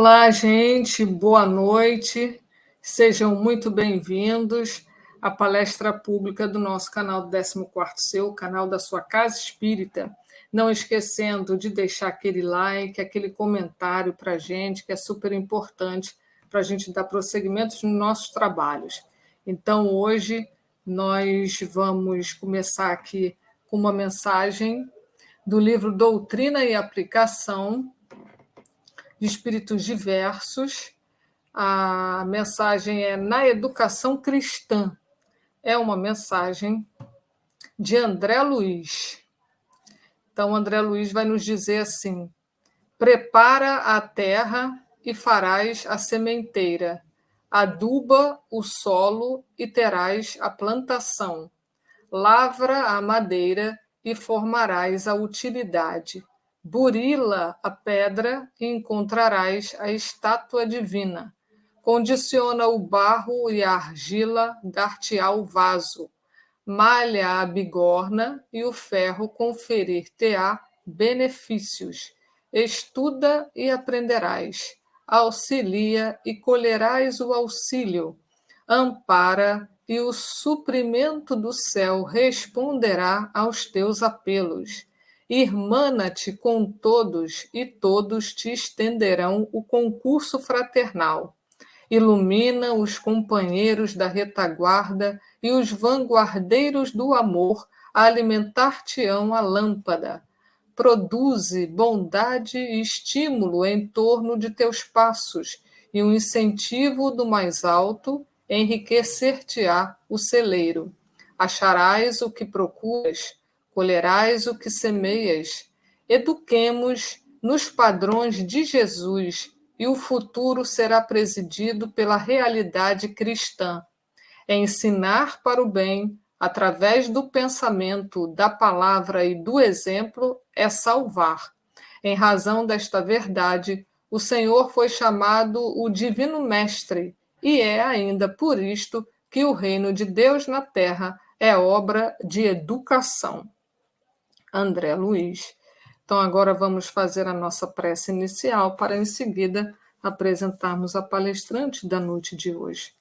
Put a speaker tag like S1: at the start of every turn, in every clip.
S1: Olá, gente, boa noite. Sejam muito bem-vindos à palestra pública do nosso canal do 14º Seu, o canal da sua Casa Espírita. Não esquecendo de deixar aquele like, aquele comentário para a gente, que é super importante para a gente dar prosseguimento nos nossos trabalhos. Então, hoje, nós vamos começar aqui com uma mensagem do livro Doutrina e Aplicação de Espíritos Diversos. A mensagem é Na Educação Cristã. É uma mensagem de André Luiz. Então, André Luiz vai nos dizer assim: prepara a terra e farás a sementeira, aduba o solo e terás a plantação, lavra a madeira e formarás a utilidade, burila a pedra e encontrarás a estátua divina. Condiciona o barro e a argila, dar-te-á o vaso. Malha a bigorna e o ferro conferir-te-á benefícios. Estuda e aprenderás. Auxilia e colherás o auxílio. Ampara e o suprimento do céu responderá aos teus apelos. Irmana-te com todos e todos te estenderão o concurso fraternal. Ilumina os companheiros da retaguarda e os vanguardeiros do amor alimentar-te-ão a lâmpada. Produze bondade e estímulo em torno de teus passos, e um incentivo do mais alto enriquecer-te-á o celeiro. Acharás o que procuras, colherás o que semeias. Eduquemos nos padrões de Jesus, e o futuro será presidido pela realidade cristã. Ensinar para o bem, através do pensamento, da palavra e do exemplo, é salvar. Em razão desta verdade, o Senhor foi chamado o Divino Mestre, e é ainda por isto que o reino de Deus na terra é obra de educação. André Luiz. Então, agora vamos fazer a nossa prece inicial para, em seguida, apresentarmos a palestrante da noite de hoje.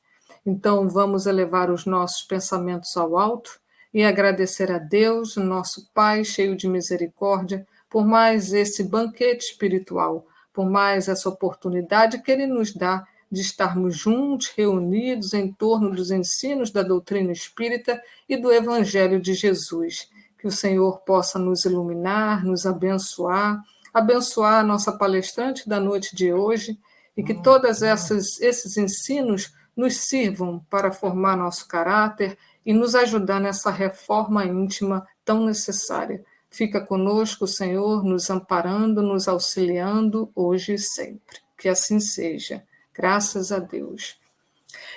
S1: Então, vamos elevar os nossos pensamentos ao alto e agradecer a Deus, nosso Pai, cheio de misericórdia, por mais esse banquete espiritual, por mais essa oportunidade que Ele nos dá de estarmos juntos, reunidos em torno dos ensinos da doutrina espírita e do Evangelho de Jesus. Que o Senhor possa nos iluminar, nos abençoar, abençoar a nossa palestrante da noite de hoje, e que todos esses ensinos nos sirvam para formar nosso caráter e nos ajudar nessa reforma íntima tão necessária. Fica conosco, Senhor, nos amparando, nos auxiliando, hoje e sempre. Que assim seja. Graças a Deus.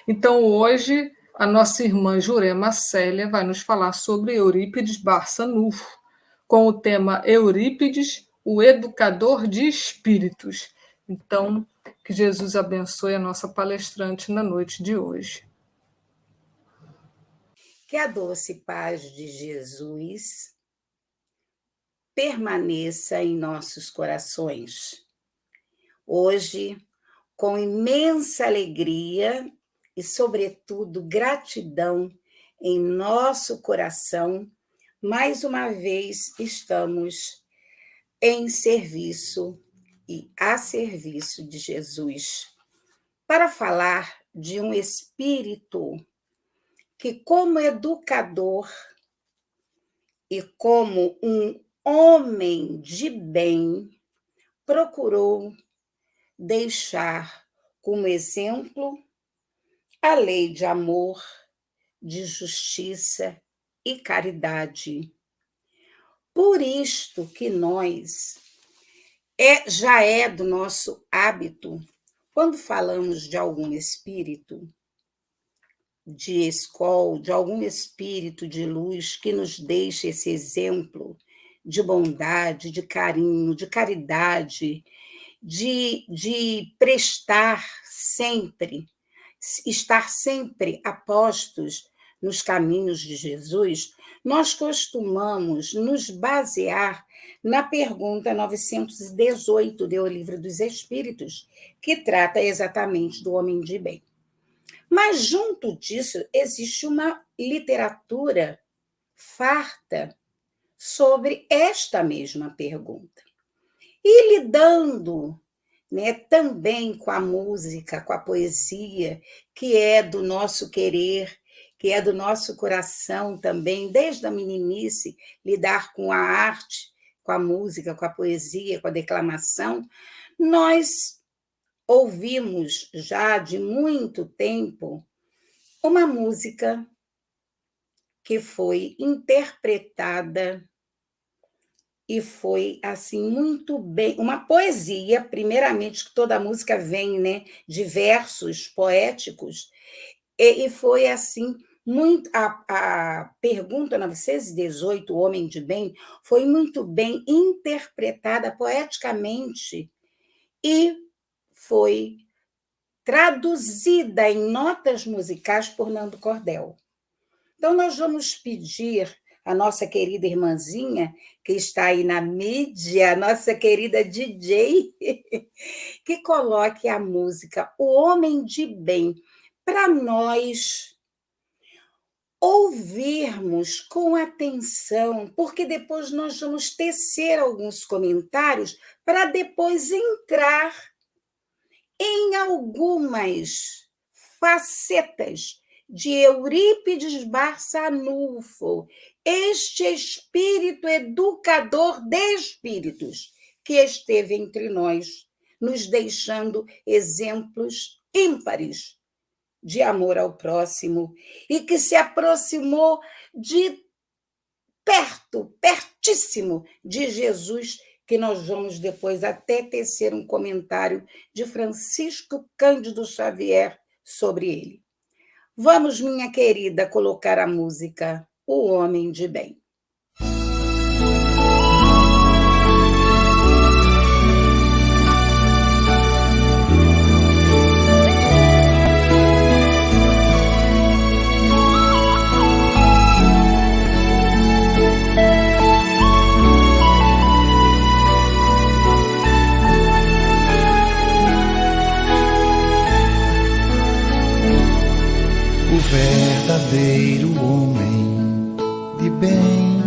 S1: Então, hoje, a nossa irmã Jurema Célia vai nos falar sobre Eurípides Barçanufo, com o tema Eurípides, o educador de espíritos. Então, que Jesus abençoe a nossa palestrante na noite de hoje.
S2: Que a doce paz de Jesus permaneça em nossos corações. Hoje, com imensa alegria e, sobretudo, gratidão em nosso coração, mais uma vez estamos em serviço e a serviço de Jesus, para falar de um espírito que, como educador e como um homem de bem, procurou deixar como exemplo a lei de amor, de justiça e caridade. Por isto que nós já é do nosso hábito, quando falamos de algum espírito de escola, de algum espírito de luz que nos deixe esse exemplo de bondade, de carinho, de caridade, de prestar sempre, estar sempre a postos nos caminhos de Jesus, nós costumamos nos basear na pergunta 918 do Livro dos Espíritos, que trata exatamente do homem de bem. Mas, junto disso, existe uma literatura farta sobre esta mesma pergunta. E lidando, também com a música, com a poesia, que é do nosso querer, que é do nosso coração também, desde a meninice, lidar com a arte, com a música, com a poesia, com a declamação, nós ouvimos já de muito tempo uma música que foi interpretada e foi assim muito bem, uma poesia, primeiramente, que toda música vem, de versos poéticos, e foi assim muito, a pergunta 918, o homem de bem, foi muito bem interpretada poeticamente e foi traduzida em notas musicais por Nando Cordel. Então, nós vamos pedir a nossa querida irmãzinha, que está aí na mídia, a nossa querida DJ, que coloque a música O Homem de Bem, para nós ouvirmos com atenção, porque depois nós vamos tecer alguns comentários para depois entrar em algumas facetas de Eurípides Barçanufo, este espírito educador de espíritos que esteve entre nós, nos deixando exemplos ímpares de amor ao próximo e que se aproximou de perto, pertíssimo de Jesus, que nós vamos depois até tecer um comentário de Francisco Cândido Xavier sobre ele. Vamos, minha querida, colocar a música O Homem de Bem.
S3: Verdadeiro homem de bem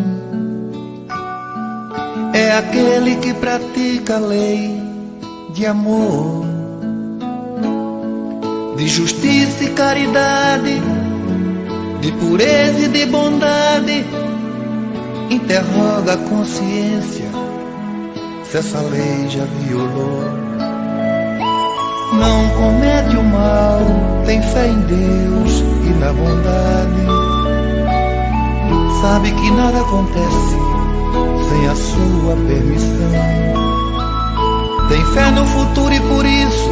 S3: é aquele que pratica a lei de amor, de justiça e caridade, de pureza e de bondade. Interroga a consciência se essa lei já violou. Não comete o mal, tem fé em Deus e na bondade. Sabe que nada acontece sem a sua permissão. Tem fé no futuro e por isso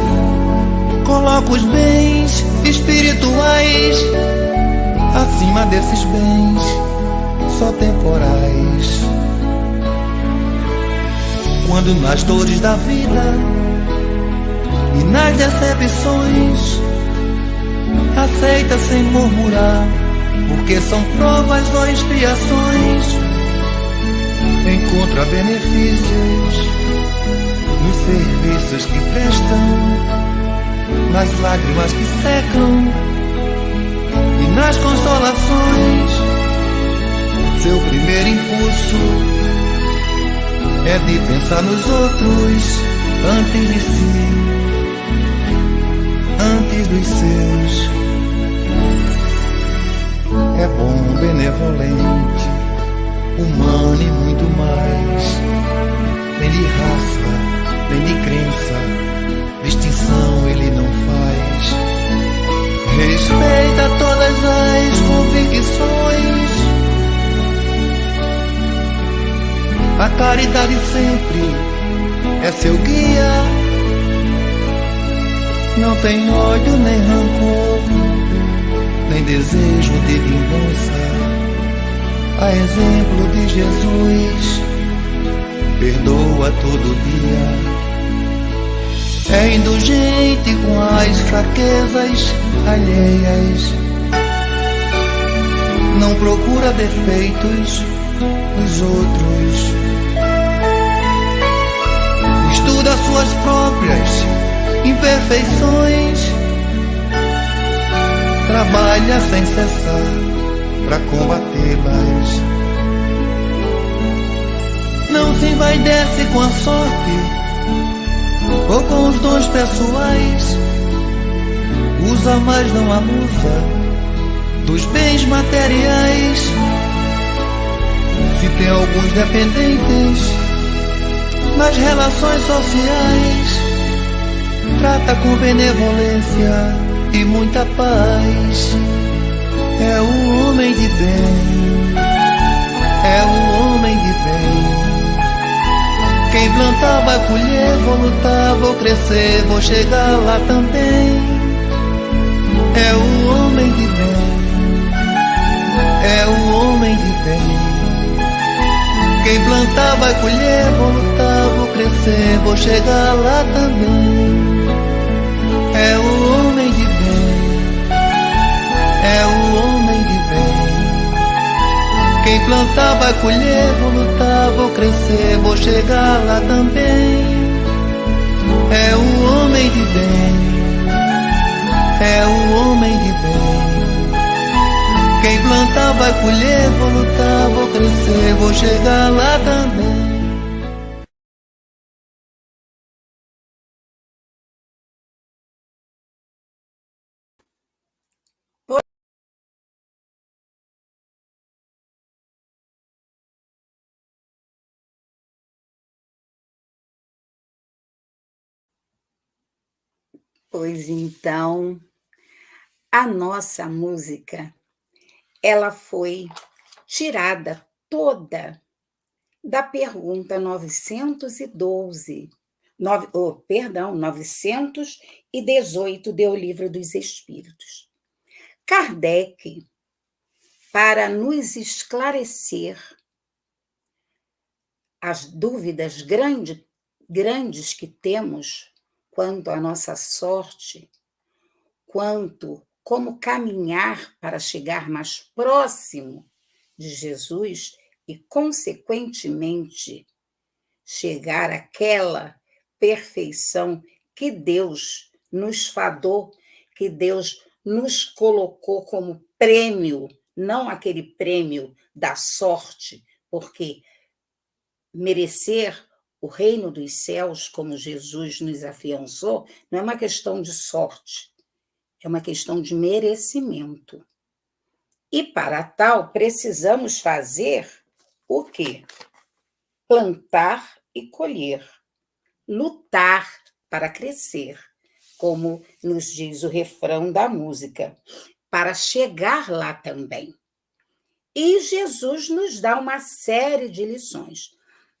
S3: coloca os bens espirituais acima desses bens só temporais. Quando nas dores da vida e nas decepções aceita sem murmurar, porque são provas ou expiações. Encontra benefícios nos serviços que prestam, nas lágrimas que secam e nas consolações. Seu primeiro impulso é de pensar nos outros antes de si, antes dos seus. É bom, benevolente, humano e muito mais. Nem de raça, nem de crença, distinção ele não faz. Respeita todas as convicções. A caridade sempre é seu guia. Não tem ódio nem rancor, nem desejo de vingança. A exemplo de Jesus, perdoa todo dia. É indulgente com as fraquezas alheias. procura defeitos nos outros. Estuda suas próprias imperfeições. Trabalha sem cessar para combatê-las. Não se envaidece com a sorte ou com os dons pessoais. Usa, mas não abusa dos bens materiais. Se tem alguns dependentes nas relações sociais, trata com benevolência e muita paz. É um homem de bem, é um homem de bem. Quem plantar vai colher, vou lutar, vou crescer, vou chegar lá também. É um homem de bem, é um homem de bem. Quem plantar vai colher, vou lutar, vou crescer, vou chegar lá também. É um homem de bem, é um homem de bem. Quem plantar vai colher, vou lutar, vou crescer, vou chegar lá também. É um homem de bem, é um homem de bem. Quem plantar vai colher, vou lutar, vou crescer, vou chegar lá também.
S2: Pois então, a nossa música, ela foi tirada toda da pergunta 918 do Livro dos Espíritos. Kardec, para nos esclarecer as dúvidas grandes que temos quanto à nossa sorte, quanto como caminhar para chegar mais próximo de Jesus e, consequentemente, chegar àquela perfeição que Deus nos fadou, que Deus nos colocou como prêmio, não aquele prêmio da sorte, porque merecer o reino dos céus, como Jesus nos afiançou, não é uma questão de sorte, é uma questão de merecimento. E para tal, precisamos fazer o quê? Plantar e colher, lutar para crescer, como nos diz o refrão da música, para chegar lá também. E Jesus nos dá uma série de lições.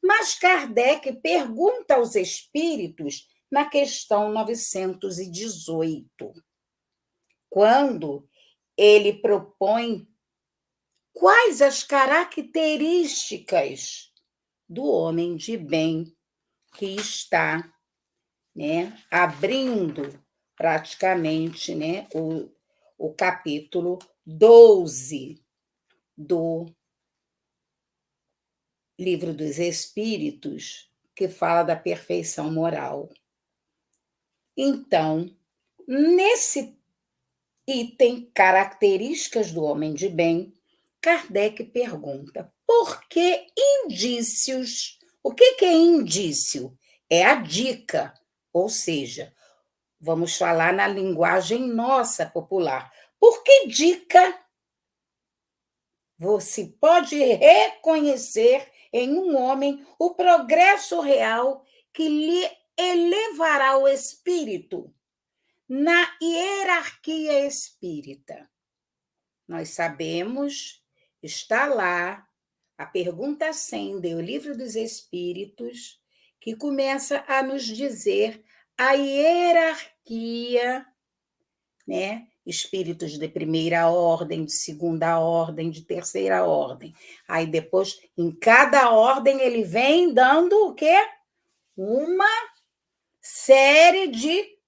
S2: Mas Kardec pergunta aos espíritos na questão 918, quando ele propõe quais as características do homem de bem que está, abrindo praticamente, o capítulo 12 do Livro dos Espíritos, que fala da perfeição moral. Então, nesse item, características do homem de bem, Kardec pergunta, por que indícios? O que é indício? É a dica, ou seja, vamos falar na linguagem nossa popular. Por que dica você pode reconhecer em um homem o progresso real que lhe elevará o espírito na hierarquia espírita? Nós sabemos, está lá a pergunta 100 do Livro dos Espíritos, que começa a nos dizer a hierarquia, espíritos de primeira ordem, de segunda ordem, de terceira ordem. Aí depois, em cada ordem, ele vem dando o quê? Uma série de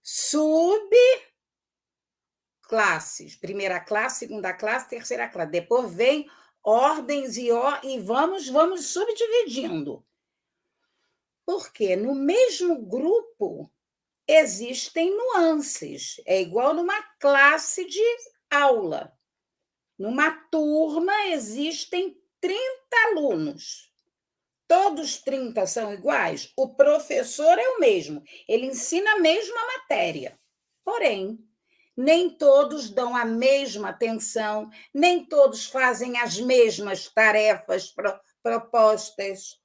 S2: subclasses. Primeira classe, segunda classe, terceira classe. Depois vem ordens e vamos subdividindo. Porque no mesmo grupo existem nuances. É igual numa classe de aula. Numa turma existem 30 alunos. Todos 30 são iguais? O professor é o mesmo. Ele ensina a mesma matéria. Porém, nem todos dão a mesma atenção, nem todos fazem as mesmas tarefas propostas.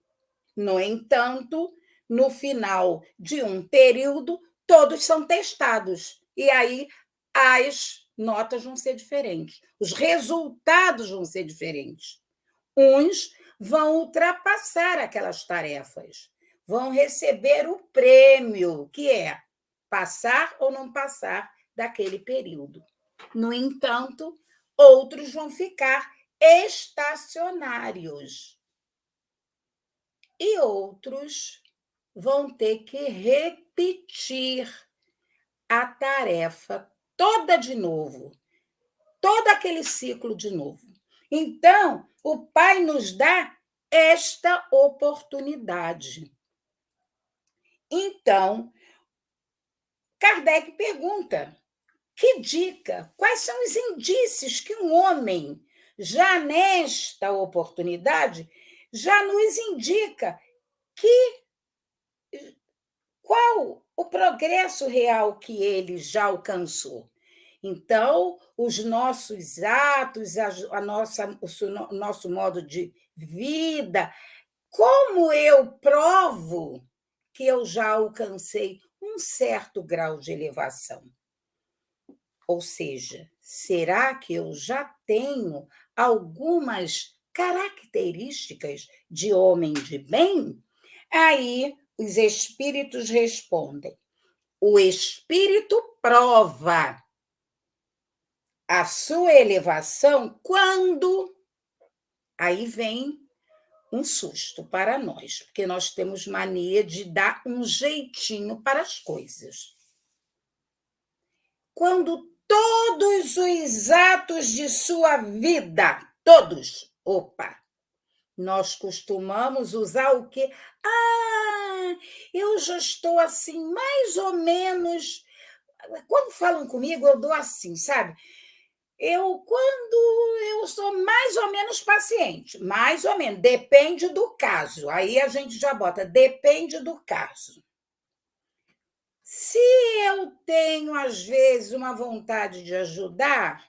S2: No entanto, no final de um período, todos são testados. E aí as notas vão ser diferentes, os resultados vão ser diferentes. Uns vão ultrapassar aquelas tarefas, vão receber o prêmio, que é passar ou não passar daquele período. No entanto, outros vão ficar estacionários. E outros vão ter que repetir a tarefa toda de novo, todo aquele ciclo de novo. Então, o Pai nos dá esta oportunidade. Então, Kardec pergunta: que dica, quais são os indícios que um homem, já nesta oportunidade, já nos indica qual o progresso real que ele já alcançou? Então, os nossos atos, o nosso modo de vida, como eu provo que eu já alcancei um certo grau de elevação? Ou seja, será que eu já tenho algumas características de homem de bem? Aí os espíritos respondem: o espírito prova a sua elevação quando... Aí vem um susto para nós, porque nós temos mania de dar um jeitinho para as coisas. Quando todos os atos de sua vida, todos, nós costumamos usar o quê? Eu já estou assim, mais ou menos... Quando falam comigo, eu dou assim, sabe? Quando eu sou mais ou menos paciente, mais ou menos, depende do caso. Aí a gente já bota, depende do caso. Se eu tenho, às vezes, uma vontade de ajudar,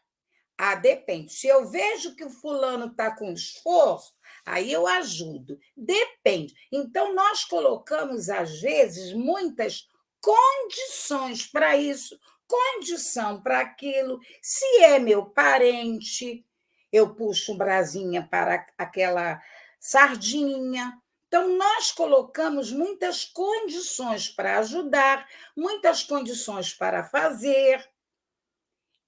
S2: depende. Se eu vejo que o fulano está com esforço, aí eu ajudo. Depende. Então, nós colocamos, às vezes, muitas condições para isso, condição para aquilo. Se é meu parente, eu puxo brasinha para aquela sardinha. Então, nós colocamos muitas condições para ajudar, muitas condições para fazer.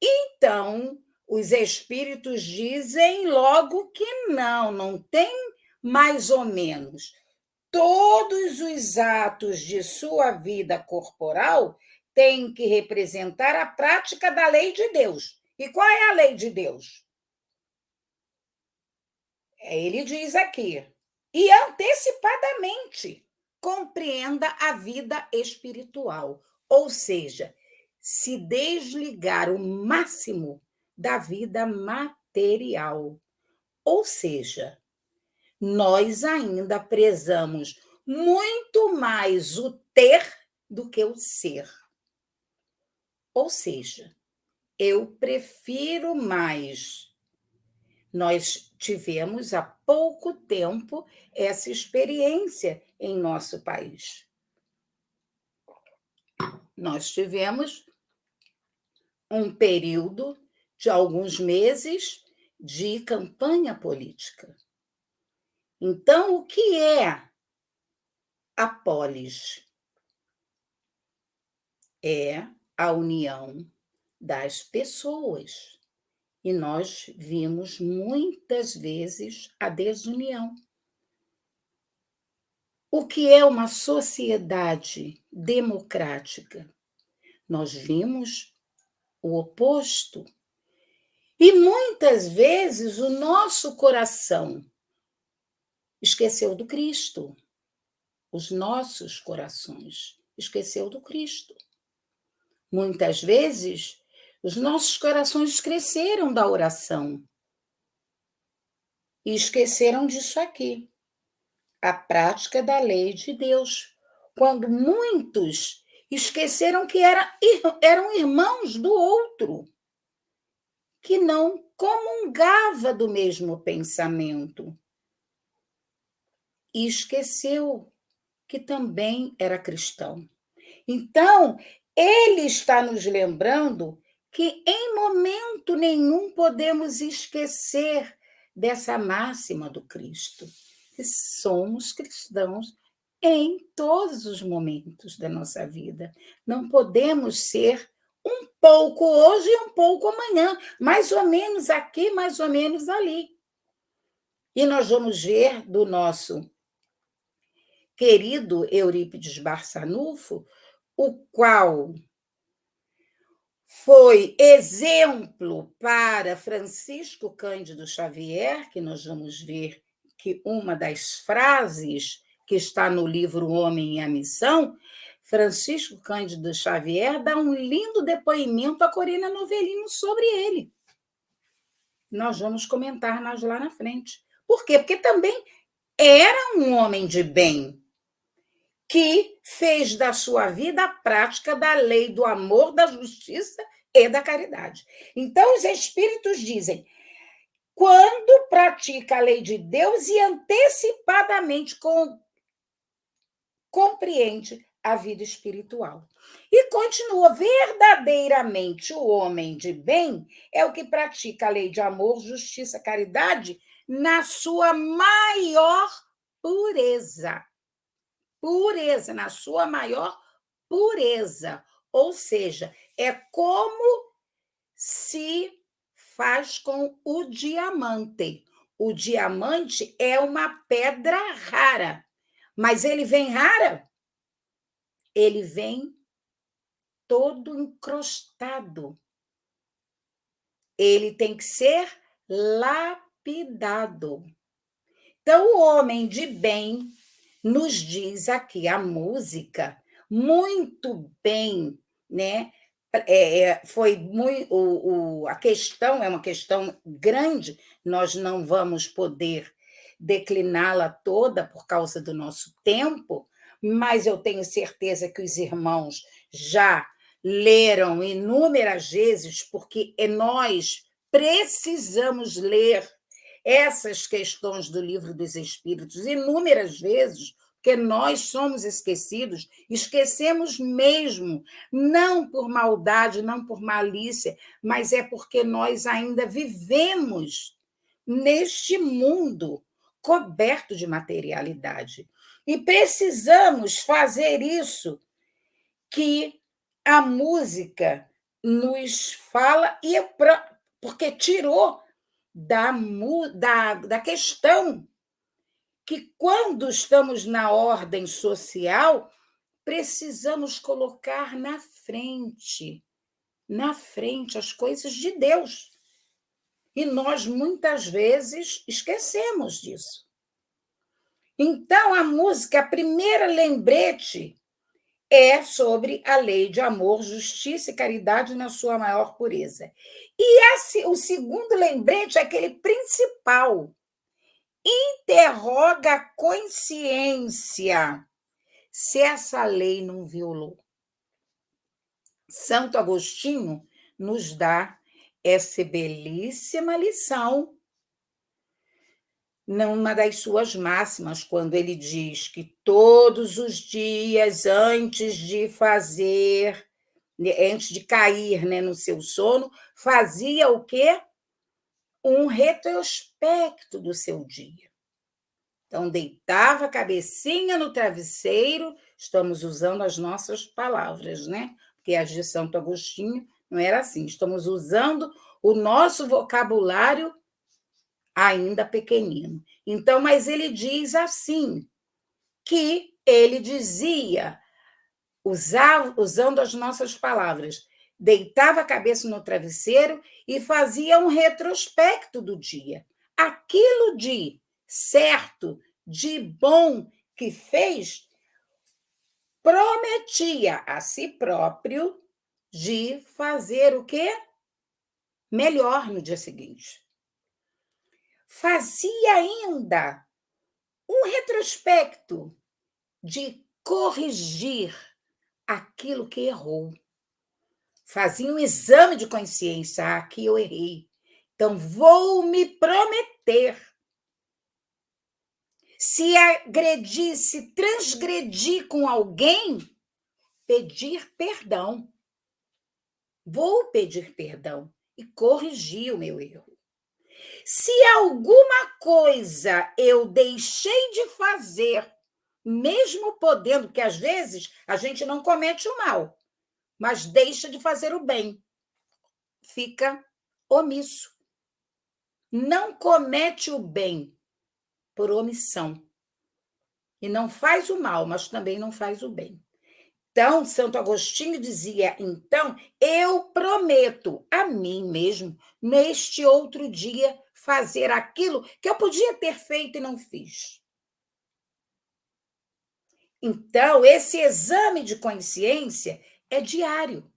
S2: Então, os espíritos dizem logo que não tem mais ou menos. Todos os atos de sua vida corporal têm que representar a prática da lei de Deus. E qual é a lei de Deus? Ele diz aqui: e antecipadamente compreenda a vida espiritual, ou seja, se desligar o máximo da vida material. Ou seja, nós ainda prezamos muito mais o ter do que o ser. Ou seja, eu prefiro mais. Nós tivemos há pouco tempo essa experiência em nosso país. Nós tivemos um período de alguns meses de campanha política. Então, o que é a polis? É a união das pessoas. E nós vimos muitas vezes a desunião. O que é uma sociedade democrática? Nós vimos o oposto. E muitas vezes o nosso coração esqueceu do Cristo. Os nossos corações esqueceu do Cristo. Muitas vezes os nossos corações esqueceram da oração e esqueceram disso aqui, a prática da lei de Deus, quando muitos esqueceram que eram irmãos do outro, que não comungava do mesmo pensamento, e esqueceu que também era cristão. Então, ele está nos lembrando que em momento nenhum podemos esquecer dessa máxima do Cristo, que somos cristãos em todos os momentos da nossa vida. Não podemos ser um pouco hoje e um pouco amanhã, mais ou menos aqui, mais ou menos ali. E nós vamos ver do nosso querido Eurípides Barçanufo, o qual foi exemplo para Francisco Cândido Xavier, que nós vamos ver que uma das frases que está no livro O Homem e a Missão, Francisco Cândido Xavier dá um lindo depoimento a Corina Novellino sobre ele. Nós vamos comentar mais lá na frente. Por quê? Porque também era um homem de bem, que fez da sua vida a prática da lei do amor, da justiça e da caridade. Então, os espíritos dizem, quando pratica a lei de Deus e antecipadamente compreende a vida espiritual. E continua, verdadeiramente o homem de bem é o que pratica a lei de amor, justiça, caridade na sua maior pureza. Pureza, na sua maior pureza. Ou seja, é como se faz com o diamante. O diamante é uma pedra rara, mas ele vem rara? Ele vem todo encrostado. Ele tem que ser lapidado. Então, o homem de bem, nos diz aqui a música, muito bem, né? Foi muito, a questão é uma questão grande, nós não vamos poder decliná-la toda por causa do nosso tempo, mas eu tenho certeza que os irmãos já leram inúmeras vezes, porque nós precisamos ler essas questões do Livro dos Espíritos inúmeras vezes, porque nós somos esquecidos, esquecemos mesmo, não por maldade, não por malícia, mas é porque nós ainda vivemos neste mundo coberto de materialidade. E precisamos fazer isso que a música nos fala, porque tirou da questão que, quando estamos na ordem social, precisamos colocar na frente as coisas de Deus. E nós, muitas vezes, esquecemos disso. Então, a música, a primeira lembrete, é sobre a lei de amor, justiça e caridade na sua maior pureza. E o segundo lembrete é aquele principal. Interroga a consciência se essa lei não violou. Santo Agostinho nos dá essa belíssima lição numa das suas máximas, quando ele diz que todos os dias, antes de cair, né, no seu sono, fazia o quê? Um retrospecto do seu dia. Então, deitava a cabecinha no travesseiro, estamos usando as nossas palavras, né? Porque as de Santo Agostinho não era assim, estamos usando o nosso vocabulário ainda pequenino. Então, mas ele diz assim, que ele dizia, usando as nossas palavras, deitava a cabeça no travesseiro e fazia um retrospecto do dia. Aquilo de certo, de bom que fez, prometia a si próprio de fazer o quê? Melhor no dia seguinte. Fazia ainda um retrospecto de corrigir aquilo que errou. Fazia um exame de consciência. Aqui eu errei. Então, vou me prometer. Se agredir, se transgredir com alguém, pedir perdão. Vou pedir perdão e corrigir o meu erro. Se alguma coisa eu deixei de fazer, mesmo podendo, porque às vezes a gente não comete o mal, mas deixa de fazer o bem, fica omisso. Não comete o bem por omissão. E não faz o mal, mas também não faz o bem. Então, Santo Agostinho dizia, então, eu prometo a mim mesmo, neste outro dia, fazer aquilo que eu podia ter feito e não fiz. Então, esse exame de consciência é diário.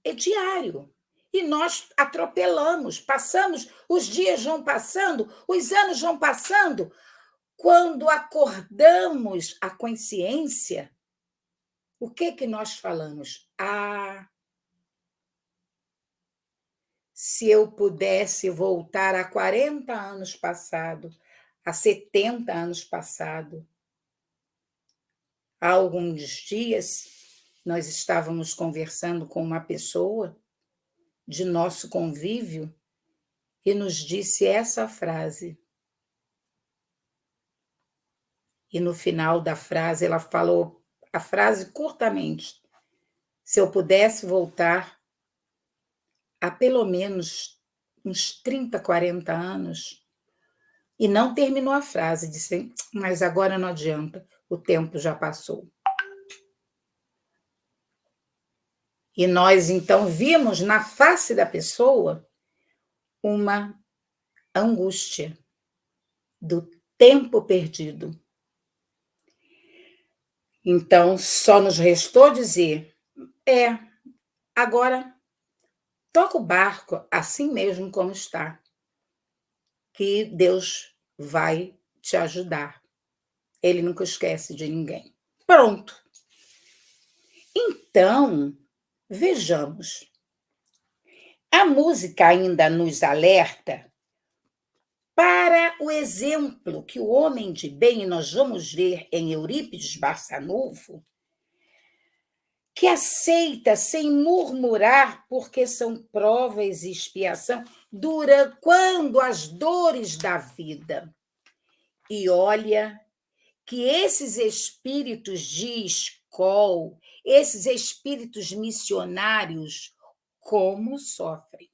S2: É diário. E nós atropelamos, passamos, os dias vão passando, os anos vão passando. Quando acordamos a consciência, o que nós falamos? Se eu pudesse voltar a 40 anos passado, a 70 anos passado. Há alguns dias, nós estávamos conversando com uma pessoa de nosso convívio e nos disse essa frase. E no final da frase, ela falou a frase curtamente. Se eu pudesse voltar a pelo menos uns 30, 40 anos, e não terminou a frase, disse, mas agora não adianta, o tempo já passou. E nós, então, vimos na face da pessoa uma angústia do tempo perdido. Então, só nos restou dizer, agora toca o barco assim mesmo como está, que Deus vai te ajudar. Ele nunca esquece de ninguém. Pronto. Então, vejamos. A música ainda nos alerta para o exemplo que o homem de bem, e nós vamos ver em Eurípides Barçanufo, que aceita sem murmurar, porque são provas e expiação, quando as dores da vida. E olha que esses espíritos de escola, esses espíritos missionários, como sofrem.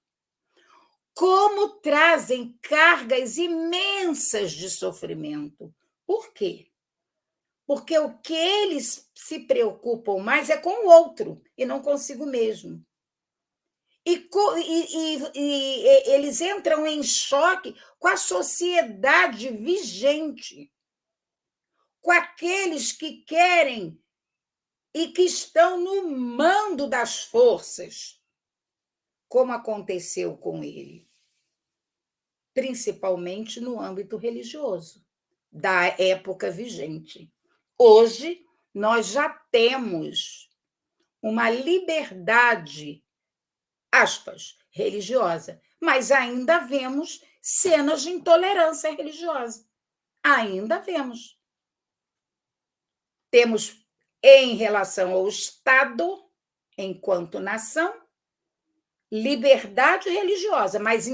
S2: Como trazem cargas imensas de sofrimento. Por quê? Porque o que eles se preocupam mais é com o outro e não consigo mesmo. E eles entram em choque com a sociedade vigente, com aqueles que querem e que estão no mando das forças, como aconteceu com ele, principalmente no âmbito religioso, da época vigente. Hoje, nós já temos uma liberdade, aspas, religiosa, mas ainda vemos cenas de intolerância religiosa. Ainda vemos. Temos, em relação ao Estado, enquanto nação, liberdade religiosa, mas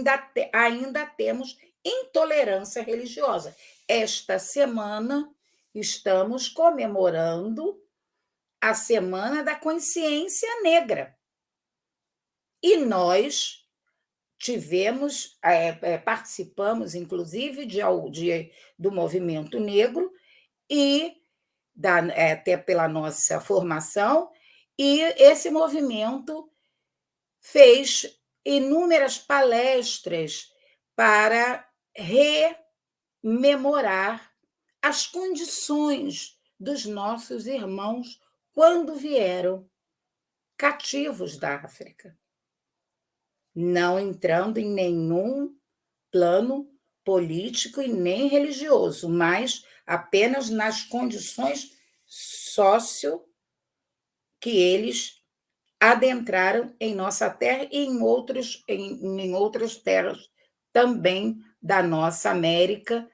S2: ainda temos intolerância religiosa. Esta semana, estamos comemorando a Semana da Consciência Negra. E nós participamos, inclusive, do movimento negro, e até pela nossa formação, e esse movimento fez inúmeras palestras para rememorar as condições dos nossos irmãos quando vieram cativos da África, não entrando em nenhum plano político e nem religioso, mas apenas nas condições sócio que eles adentraram em nossa terra e em outras terras também da nossa América,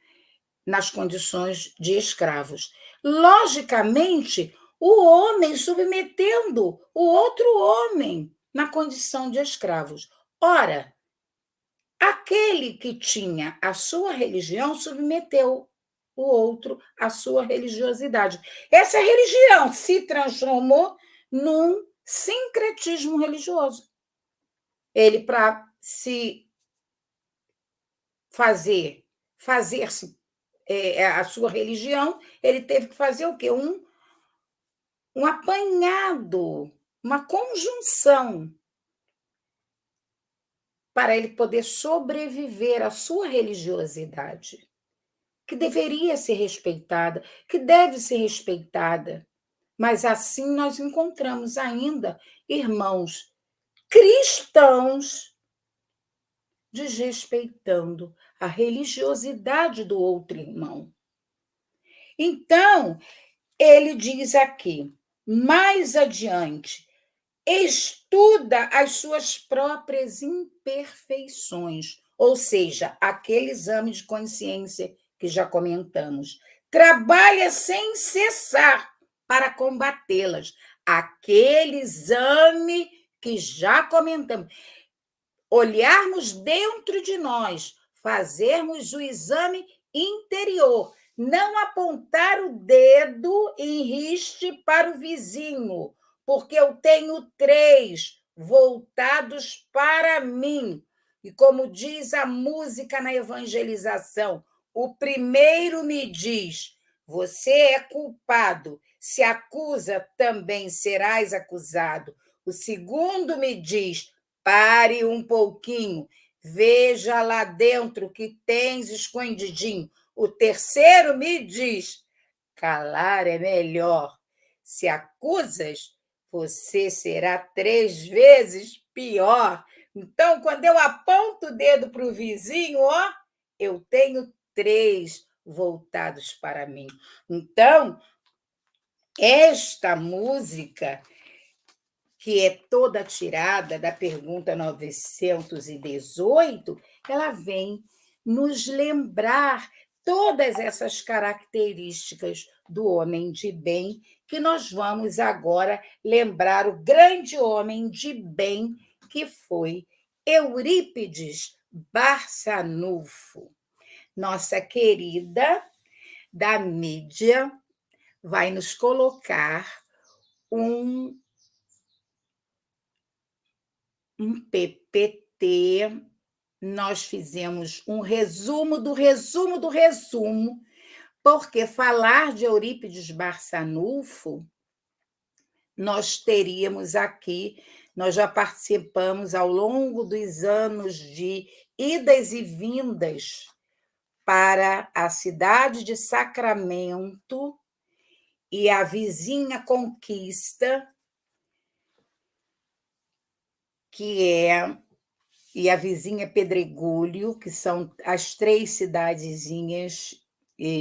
S2: nas condições de escravos. Logicamente, o homem submetendo o outro homem na condição de escravos. Ora, aquele que tinha a sua religião submeteu o outro à sua religiosidade. Essa religião se transformou num sincretismo religioso. Ele, para se fazer-se a sua religião, ele teve que fazer o quê? Um apanhado, uma conjunção para ele poder sobreviver à sua religiosidade, que deveria ser respeitada, que deve ser respeitada. Mas assim nós encontramos ainda irmãos cristãos desrespeitando a religiosidade do outro irmão. Então, ele diz aqui, mais adiante, estuda as suas próprias imperfeições, ou seja, aquele exame de consciência que já comentamos. Trabalha sem cessar para combatê-las. Aquele exame que já comentamos. Olharmos dentro de nós, fazermos o exame interior, não apontar o dedo em riste para o vizinho, porque eu tenho 3 voltados para mim. E como diz a música na evangelização, o primeiro me diz, você é culpado, se acusa, também serás acusado. O segundo me diz, pare um pouquinho, veja lá dentro que tens escondidinho. O terceiro me diz, calar é melhor. Se acusas, você será 3 vezes pior. Então, quando eu aponto o dedo para o vizinho, ó, eu tenho 3 voltados para mim. Então, esta música, que é toda tirada da pergunta 918, ela vem nos lembrar todas essas características do homem de bem, que nós vamos agora lembrar o grande homem de bem que foi Eurípides Barçanufo. Nossa querida da mídia vai nos colocar um PPT. Nós fizemos um resumo do resumo do resumo, porque falar de Eurípides Barçanufo, nós teríamos aqui, nós já participamos ao longo dos anos de idas e vindas para a cidade de Sacramento e a vizinha Conquista, e a vizinha Pedregulho, que são as 3 cidadezinhas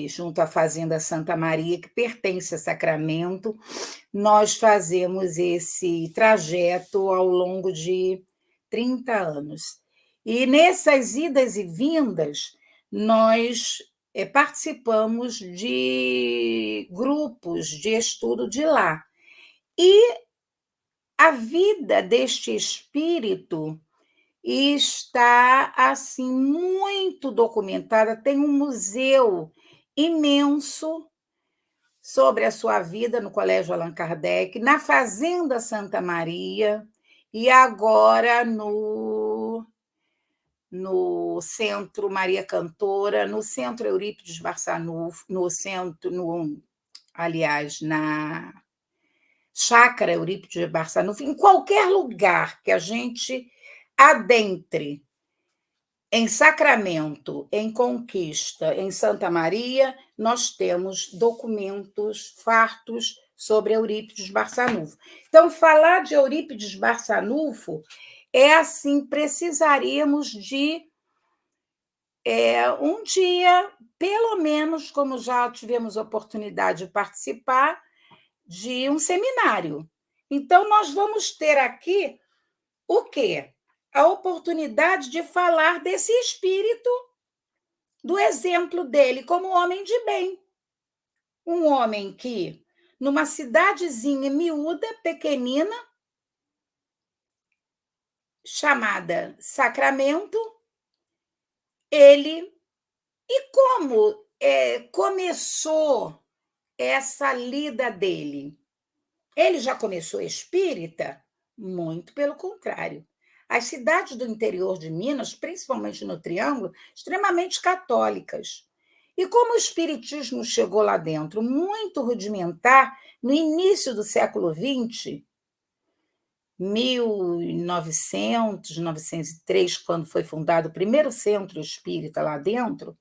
S2: junto à Fazenda Santa Maria, que pertence a Sacramento. Nós fazemos esse trajeto ao longo de 30 anos. E nessas idas e vindas, nós participamos de grupos de estudo de lá. E a vida deste espírito está assim muito documentada, tem um museu imenso sobre a sua vida no Colégio Allan Kardec, na Fazenda Santa Maria e agora no Centro Maria Cantora, no Centro Eurípides Barçanufo, aliás, Chácara Eurípides de Barçanufo, em qualquer lugar que a gente adentre, em Sacramento, em Conquista, em Santa Maria, nós temos documentos fartos sobre Eurípides Barçanufo. Então, falar de Eurípides Barçanufo é assim, precisaríamos de um dia, pelo menos, como já tivemos oportunidade de participar, de um seminário. Então, nós vamos ter aqui o quê? A oportunidade de falar desse espírito, do exemplo dele como homem de bem. Um homem que, numa cidadezinha miúda, pequenina, chamada Sacramento, ele... E como começou essa lida dele? Ele já começou espírita? Muito pelo contrário. As cidades do interior de Minas, principalmente no Triângulo, extremamente católicas. E como o espiritismo chegou lá dentro muito rudimentar, no início do século XX, 1900, 1903, quando foi fundado o primeiro centro espírita lá dentro,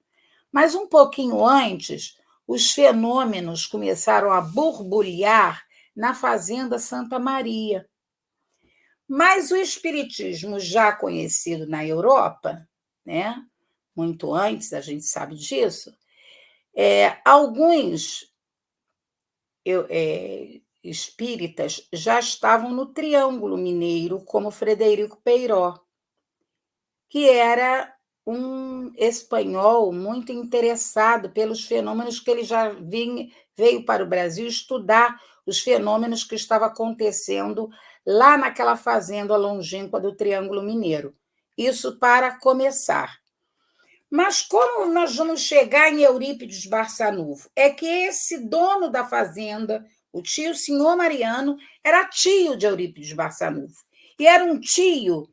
S2: mas um pouquinho antes, os fenômenos começaram a borbulhar na Fazenda Santa Maria. Mas o espiritismo, já conhecido na Europa, né, muito antes, a gente sabe disso, alguns espíritas já estavam no Triângulo Mineiro, como Frederico Peiró, que era um espanhol muito interessado pelos fenômenos que ele já veio para o Brasil estudar os fenômenos que estavam acontecendo lá naquela fazenda longínqua do Triângulo Mineiro. Isso para começar. Mas como nós vamos chegar em Eurípides Barçanufo? É que esse dono da fazenda, o tio senhor Mariano, era tio de Eurípides Barçanufo. E era um tio,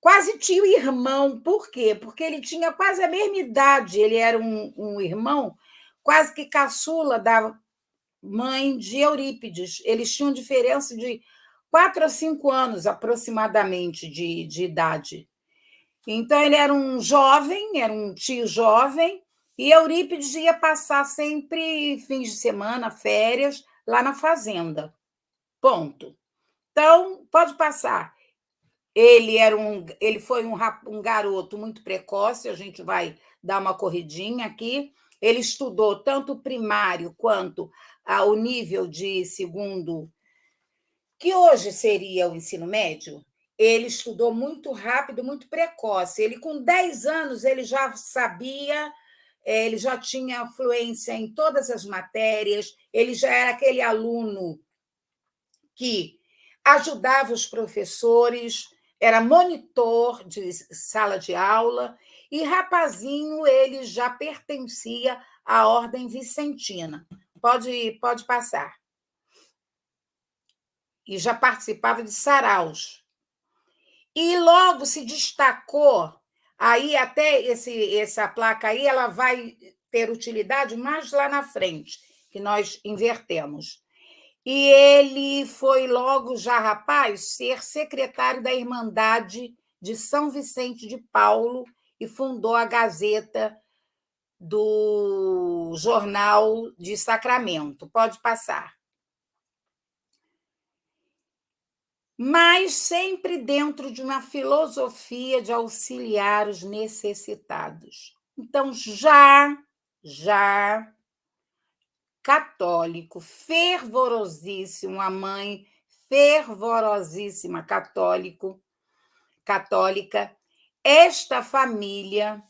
S2: quase tio-irmão. Por quê? Porque ele tinha quase a mesma idade. Ele era um irmão quase que caçula da mãe de Eurípides. Eles tinham diferença de 4 a 5 anos, aproximadamente, de idade. Então, ele era um jovem, era um tio jovem, e Eurípides ia passar sempre fins de semana, férias, lá na fazenda. Ponto. Então, pode passar. Ele foi um garoto muito precoce, a gente vai dar uma corridinha aqui. Ele estudou tanto o primário quanto o nível de segundo, que hoje seria o ensino médio. Ele estudou muito rápido, muito precoce. Ele, com 10 anos, ele já sabia, ele já tinha fluência em todas as matérias, ele já era aquele aluno que ajudava os professores, era monitor de sala de aula, e rapazinho ele já pertencia à Ordem Vicentina. Pode passar. E já participava de saraus. E logo se destacou, aí até essa placa aí, ela vai ter utilidade mais lá na frente, que nós invertemos. E ele foi logo, já rapaz, ser secretário da Irmandade de São Vicente de Paulo e fundou a Gazeta do Jornal de Sacramento. Pode passar. Mas sempre dentro de uma filosofia de auxiliar os necessitados. Então, já católico, fervorosíssimo, uma mãe fervorosíssima católica, esta família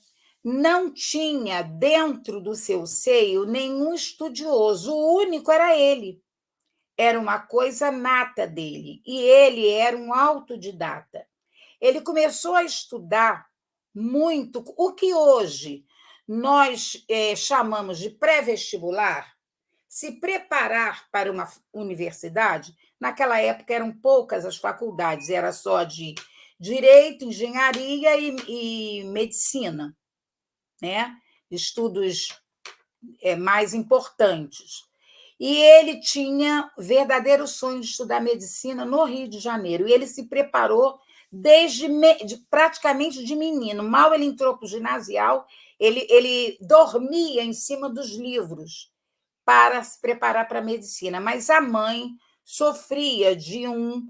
S2: não tinha dentro do seu seio nenhum estudioso, o único era ele. Era uma coisa nata dele, e ele era um autodidata. Ele começou a estudar muito o que hoje nós chamamos de pré-vestibular, se preparar para uma universidade. Naquela época eram poucas as faculdades, era só de direito, engenharia e medicina, né? Estudos mais importantes. E ele tinha verdadeiro sonho de estudar medicina no Rio de Janeiro. E ele se preparou praticamente de menino. Mal ele entrou para o ginasial, ele dormia em cima dos livros para se preparar para a medicina. Mas a mãe sofria de um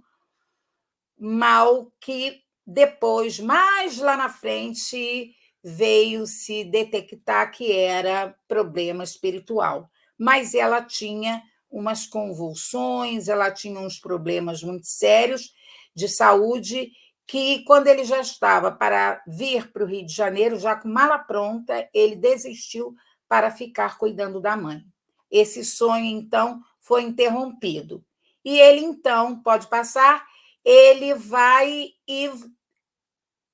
S2: mal que depois, mais lá na frente, veio se detectar que era problema espiritual. Mas ela tinha umas convulsões, ela tinha uns problemas muito sérios de saúde, que, quando ele já estava para vir para o Rio de Janeiro, já com mala pronta, ele desistiu para ficar cuidando da mãe. Esse sonho, então, foi interrompido. E ele, então, pode passar, ele vai e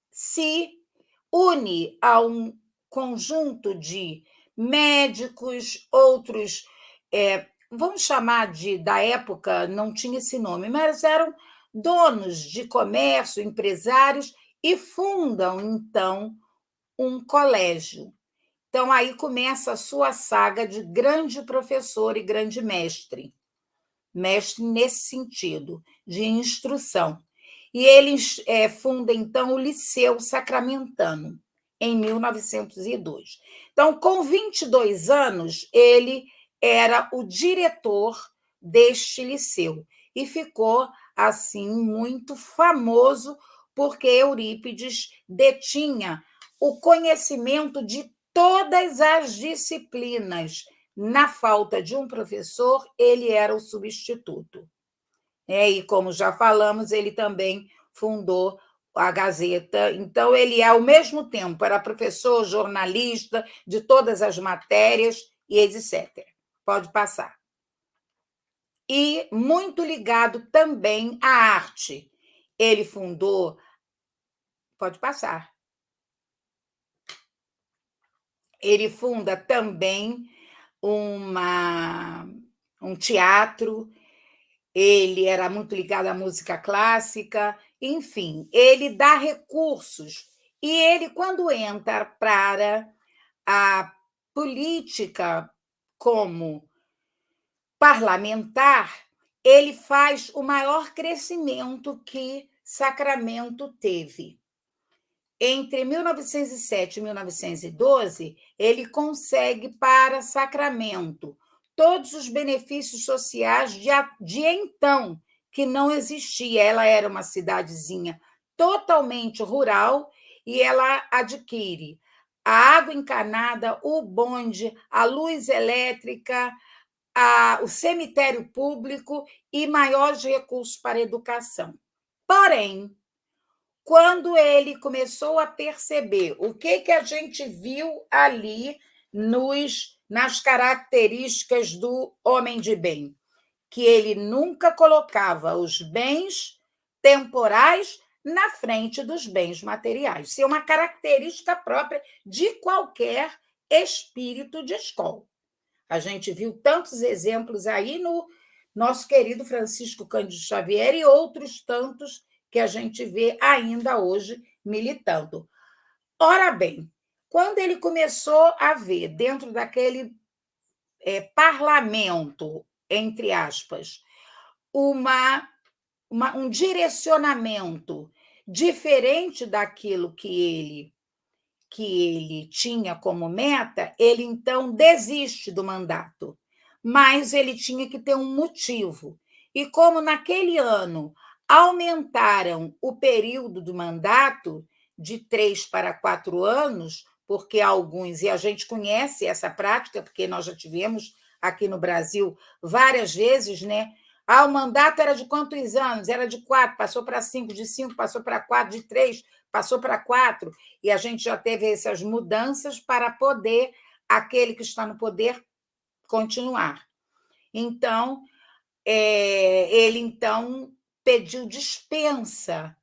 S2: se une a um conjunto de médicos, outros, vamos chamar da época, não tinha esse nome, mas eram donos de comércio, empresários, e fundam, então, um colégio. Então, aí começa a sua saga de grande professor e grande mestre. Mestre nesse sentido, de instrução. E ele funda, então, o Liceu Sacramentano, em 1902. Então, com 22 anos, ele era o diretor deste liceu e ficou, assim, muito famoso, porque Eurípides detinha o conhecimento de todas as disciplinas. Na falta de um professor, ele era o substituto. E, como já falamos, ele também fundou a Gazeta. Então, ele, ao mesmo tempo, era professor, jornalista de todas as matérias e etc. Pode passar. E muito ligado também à arte. Ele fundou... Pode passar. Ele funda também um teatro, ele era muito ligado à música clássica, enfim, ele dá recursos. E ele, quando entra para a política como parlamentar, ele faz o maior crescimento que Sacramento teve. Entre 1907 e 1912, ele consegue para Sacramento todos os benefícios sociais de então, que não existia. Ela era uma cidadezinha totalmente rural e ela adquire a água encanada, o bonde, a luz elétrica, o cemitério público e maiores recursos para a educação. Porém, quando ele começou a perceber o que a gente viu ali nas características do homem de bem, que ele nunca colocava os bens temporais na frente dos bens materiais. Isso é uma característica própria de qualquer espírito de escola. A gente viu tantos exemplos aí no nosso querido Francisco Cândido Xavier e outros tantos que a gente vê ainda hoje militando. Ora bem, quando ele começou a ver dentro daquele parlamento, entre aspas, um direcionamento diferente daquilo que ele tinha como meta, ele então desiste do mandato. Mas ele tinha que ter um motivo. E como naquele ano aumentaram o período do mandato de 3 para 4 anos, porque alguns, e a gente conhece essa prática, porque nós já tivemos aqui no Brasil várias vezes, né? O mandato era de quantos anos? Era de 4, passou para 5, de 5 passou para 4, de 3 passou para 4, e a gente já teve essas mudanças para poder aquele que está no poder continuar. Então, ele então pediu dispensa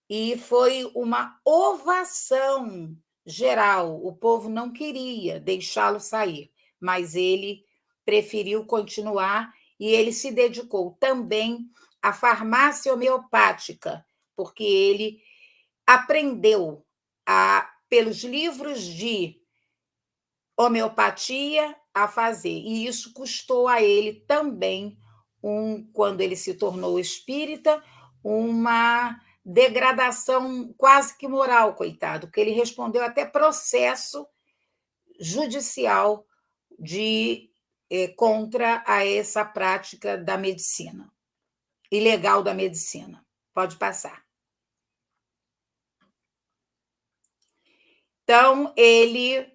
S2: e foi uma ovação geral. O povo não queria deixá-lo sair, mas ele preferiu continuar e ele se dedicou também à farmácia homeopática, porque ele aprendeu pelos livros de homeopatia a fazer. E isso custou a ele também, quando ele se tornou espírita, uma degradação quase que moral, coitado, porque ele respondeu até processo judicial contra a essa prática da medicina, ilegal da medicina. Pode passar. Então, ele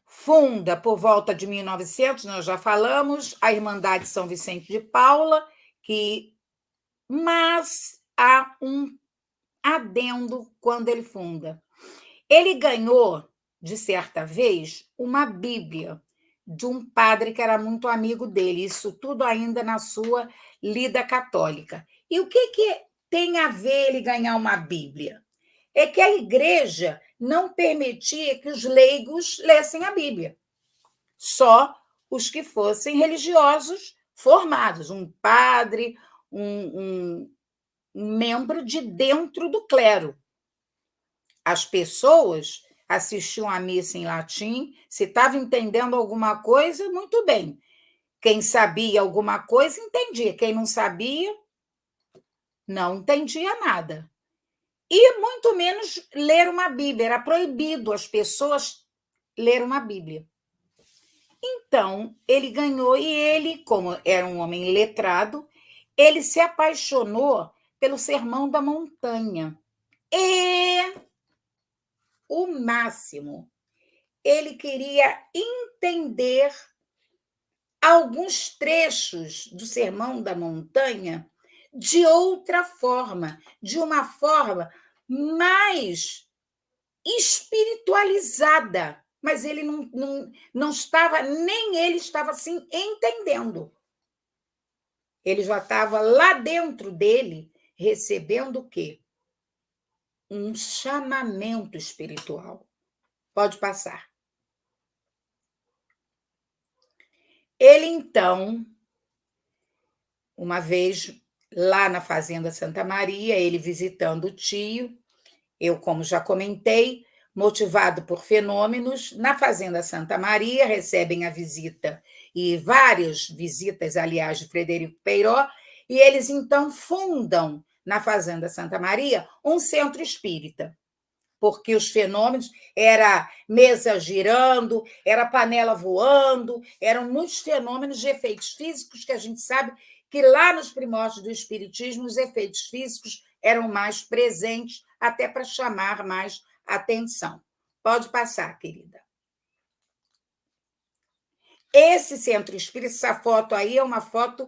S2: funda, por volta de 1900, nós já falamos, a Irmandade São Vicente de Paula, mas há um adendo quando ele funda. Ele ganhou, de certa vez, uma Bíblia de um padre que era muito amigo dele, isso tudo ainda na sua lida católica. E o que tem a ver ele ganhar uma Bíblia? É que a igreja não permitia que os leigos lessem a Bíblia, só os que fossem religiosos formados, um padre, um membro de dentro do clero. As pessoas assistiam à missa em latim, se estava entendendo alguma coisa, muito bem. Quem sabia alguma coisa, entendia. Quem não sabia, não entendia nada. E muito menos ler uma Bíblia. Era proibido as pessoas ler uma Bíblia. Então, ele ganhou, e ele, como era um homem letrado, ele se apaixonou pelo Sermão da Montanha. E o máximo, ele queria entender alguns trechos do Sermão da Montanha de outra forma, de uma forma mais espiritualizada, mas ele não estava, nem ele estava assim entendendo. Ele já estava lá dentro dele recebendo o quê? Um chamamento espiritual. Pode passar. Ele, então, uma vez lá na Fazenda Santa Maria, ele visitando o tio, eu, como já comentei, motivado por fenômenos, na Fazenda Santa Maria recebem a visita, e várias visitas, aliás, de Frederico Peiró, e eles, então, fundam, na Fazenda Santa Maria, um centro espírita, porque os fenômenos era mesa girando, era panela voando, eram muitos fenômenos de efeitos físicos que a gente sabe que lá nos primórdios do espiritismo os efeitos físicos eram mais presentes, até para chamar mais atenção. Pode passar, querida. Esse centro espírita, essa foto aí é uma foto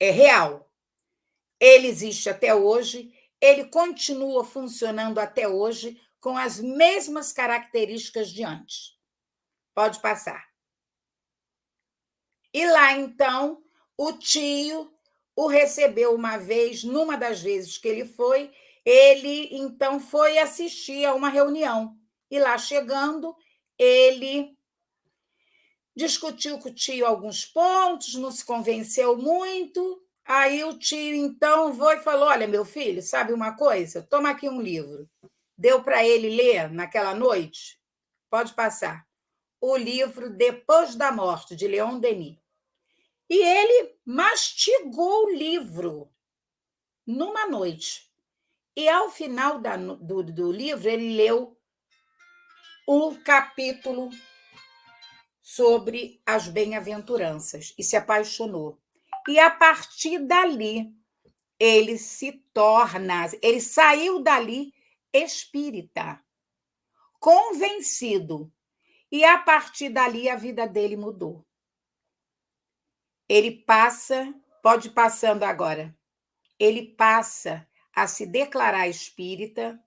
S2: real. Ele existe até hoje, ele continua funcionando até hoje com as mesmas características de antes. Pode passar. E lá, então, o tio o recebeu uma vez, numa das vezes que ele, então, foi assistir a uma reunião. E lá, chegando, ele discutiu com o tio alguns pontos, não se convenceu muito. Aí o tio, então, foi e falou, olha, meu filho, sabe uma coisa? Toma aqui um livro. Deu para ele ler naquela noite? Pode passar. O livro Depois da Morte, de Leon Denis. E ele mastigou o livro numa noite. E, ao final do livro, ele leu um capítulo sobre as bem-aventuranças e se apaixonou. E, a partir dali, ele saiu dali espírita, convencido. E, a partir dali, a vida dele mudou. Ele pode ir passando agora, ele passa a se declarar espírita,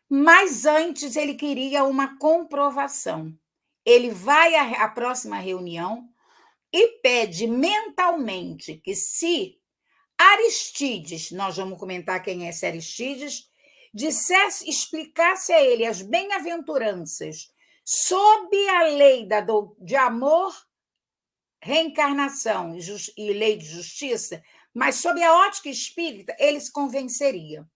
S2: mas antes ele queria uma comprovação. Ele vai à próxima reunião e pede mentalmente que, se Aristides, nós vamos comentar quem é esse Aristides, explicasse a ele as bem-aventuranças sob a lei de amor, reencarnação e lei de justiça, mas sob a ótica espírita, ele se convenceria.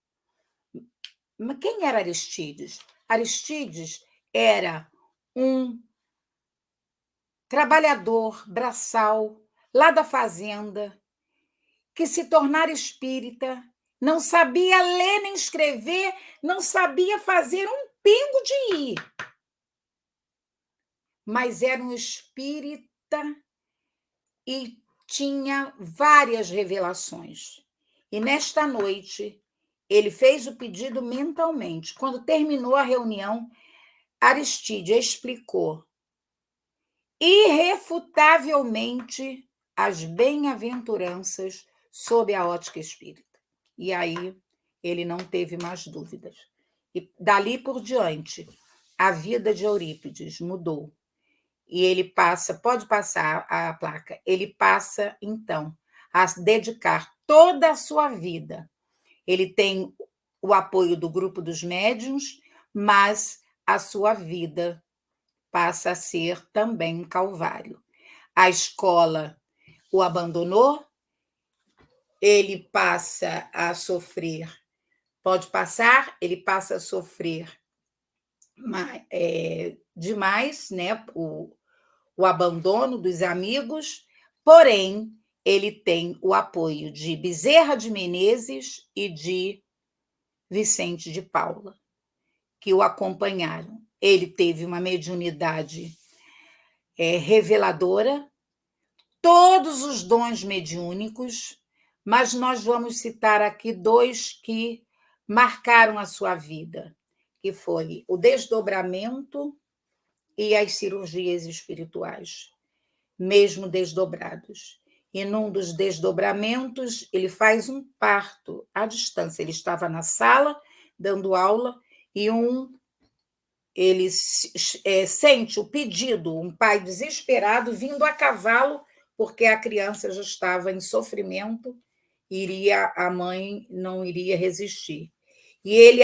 S2: Mas quem era Aristides? Aristides era um trabalhador, braçal, lá da fazenda, que se tornara espírita, não sabia ler nem escrever, não sabia fazer um pingo de i, mas era um espírita e tinha várias revelações. E nesta noite, ele fez o pedido mentalmente. Quando terminou a reunião, Aristídea explicou irrefutavelmente as bem-aventuranças sob a ótica espírita. E aí ele não teve mais dúvidas. E dali por diante, a vida de Eurípides mudou. E ele pode passar a placa, ele passa, então, a dedicar toda a sua vida. Ele tem o apoio do grupo dos médiuns, mas a sua vida passa a ser também um calvário. A escola o abandonou, ele passa a sofrer, ele passa a sofrer demais, né? O abandono dos amigos, porém, ele tem o apoio de Bezerra de Menezes e de Vicente de Paula, que o acompanharam. Ele teve uma mediunidade reveladora, todos os dons mediúnicos, mas nós vamos citar aqui 2 que marcaram a sua vida, que foi o desdobramento e as cirurgias espirituais, mesmo desdobrados. E num dos desdobramentos, ele faz um parto à distância. Ele estava na sala, dando aula, e ele sente o pedido, um pai desesperado vindo a cavalo, porque a criança já estava em sofrimento, a mãe não iria resistir. E ele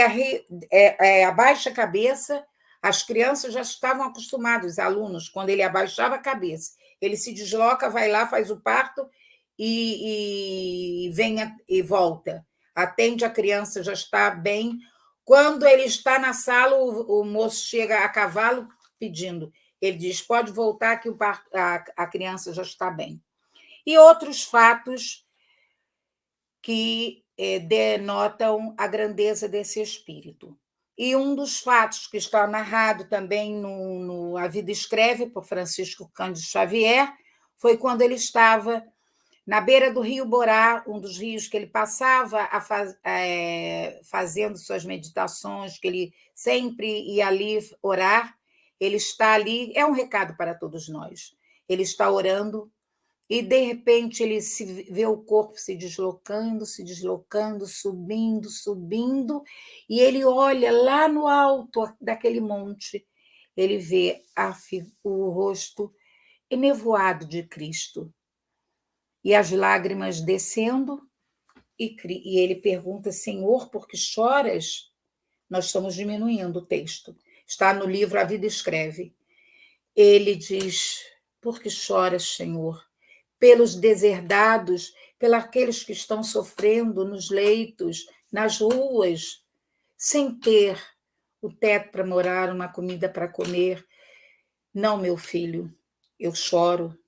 S2: abaixa a cabeça, as crianças já estavam acostumadas, os alunos, quando ele abaixava a cabeça. Ele se desloca, vai lá, faz o parto e volta. Atende a criança, já está bem. Quando ele está na sala, o moço chega a cavalo pedindo. Ele diz, pode voltar que a criança já está bem. E outros fatos que denotam a grandeza desse espírito. E um dos fatos que está narrado também no A Vida Escreve, por Francisco Cândido Xavier, foi quando ele estava na beira do rio Borá, um dos rios que ele passava fazendo suas meditações, que ele sempre ia ali orar. Ele está ali, é um recado para todos nós. Ele está orando e, de repente, ele vê o corpo se deslocando, subindo, e ele olha lá no alto daquele monte, ele vê o rosto enevoado de Cristo, e as lágrimas descendo, e ele pergunta, Senhor, por que choras? Nós estamos diminuindo o texto. Está no livro A Vida Escreve. Ele diz, por que choras, Senhor? Pelos deserdados, pelos aqueles que estão sofrendo nos leitos, nas ruas, sem ter o teto para morar, uma comida para comer. Não, meu filho, eu choro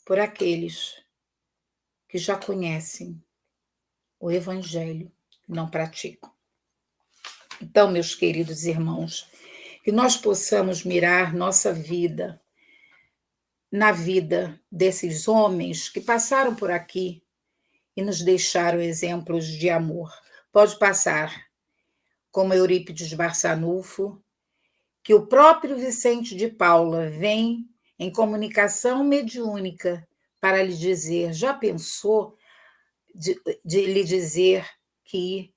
S2: por aqueles que já conhecem o Evangelho e não praticam. Então, meus queridos irmãos, que nós possamos mirar nossa vida na vida desses homens que passaram por aqui e nos deixaram exemplos de amor. Pode passar, como Eurípides Barçanufo, que o próprio Vicente de Paula vem em comunicação mediúnica para lhe dizer, já pensou de lhe dizer que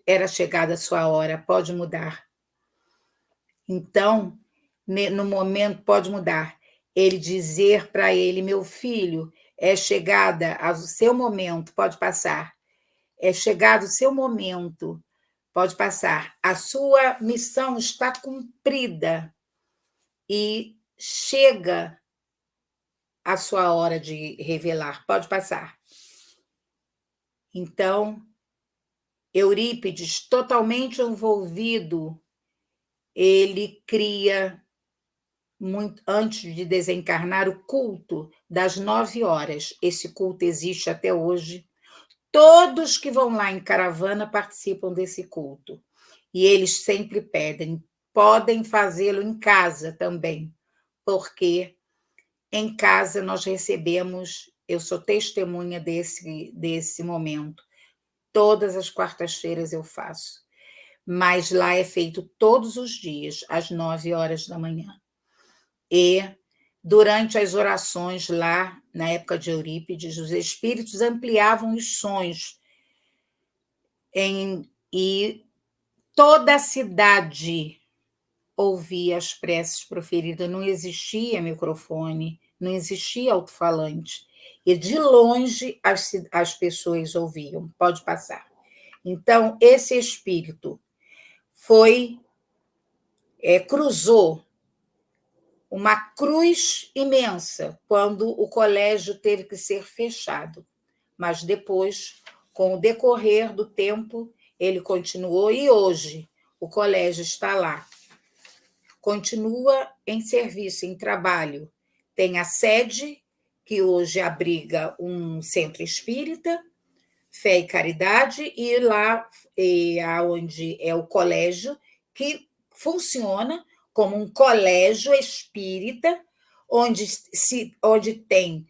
S2: era chegada a sua hora, pode mudar. Então, no momento, pode mudar. Ele dizer para ele, meu filho, é chegada o seu momento, pode passar. É chegado o seu momento, pode passar. A sua missão está cumprida e chega a sua hora de revelar, pode passar. Então, Eurípides, totalmente envolvido, ele cria muito antes de desencarnar, o culto das 9 horas. Esse culto existe até hoje. Todos que vão lá em caravana participam desse culto. E eles sempre pedem, podem fazê-lo em casa também, porque em casa nós recebemos, eu sou testemunha desse momento. Todas as quartas-feiras eu faço. Mas lá é feito todos os dias, às 9 horas da manhã. E durante as orações lá, na época de Eurípides, os espíritos ampliavam os sons e toda a cidade ouvia as preces proferidas. Não existia microfone, não existia alto-falante. E de longe as pessoas ouviam. Pode passar. Então, esse espírito cruzou uma cruz imensa quando o colégio teve que ser fechado. Mas depois, com o decorrer do tempo, ele continuou e hoje o colégio está lá. Continua em serviço, em trabalho. Tem a sede, que hoje abriga um centro espírita, Fé e Caridade, e lá onde é o colégio, que funciona como um colégio espírita, onde tem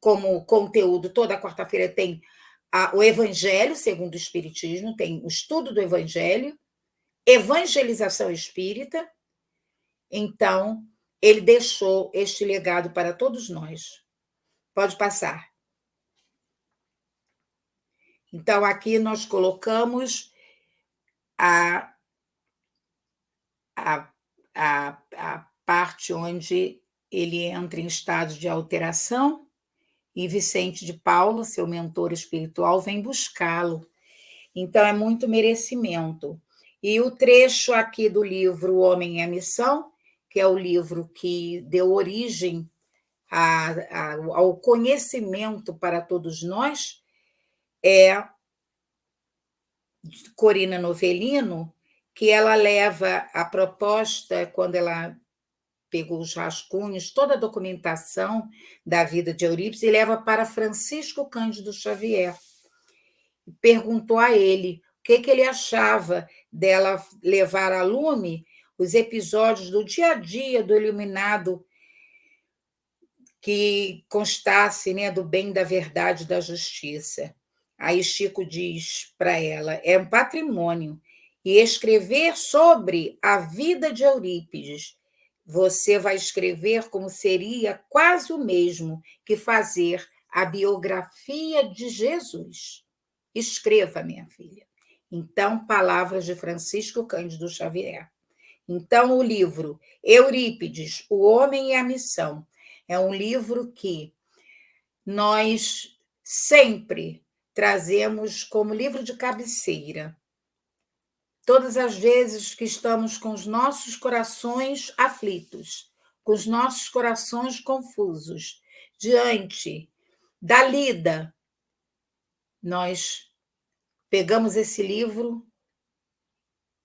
S2: como conteúdo, toda quarta-feira tem o Evangelho, segundo o Espiritismo, tem o estudo do Evangelho, evangelização espírita. Então, ele deixou este legado para todos nós. Pode passar. Então, aqui nós colocamos a parte onde ele entra em estado de alteração e Vicente de Paula, seu mentor espiritual, vem buscá-lo. Então, é muito merecimento. E o trecho aqui do livro O Homem e a Missão, que é o livro que deu origem ao conhecimento para todos nós, é de Corina Novellino, que ela leva a proposta, quando ela pegou os rascunhos, toda a documentação da vida de Eurípides, e leva para Francisco Cândido Xavier. Perguntou a ele o que ele achava dela levar a lume os episódios do dia a dia do iluminado, que constasse, né, do bem, da verdade, da justiça. Aí Chico diz para ela, é um patrimônio, e escrever sobre a vida de Eurípides, você vai escrever como seria quase o mesmo que fazer a biografia de Jesus. Escreva, minha filha. Então, palavras de Francisco Cândido Xavier. Então, o livro Eurípides, O Homem e a Missão, é um livro que nós sempre trazemos como livro de cabeceira. Todas as vezes que estamos com os nossos corações aflitos, com os nossos corações confusos, diante da lida, nós pegamos esse livro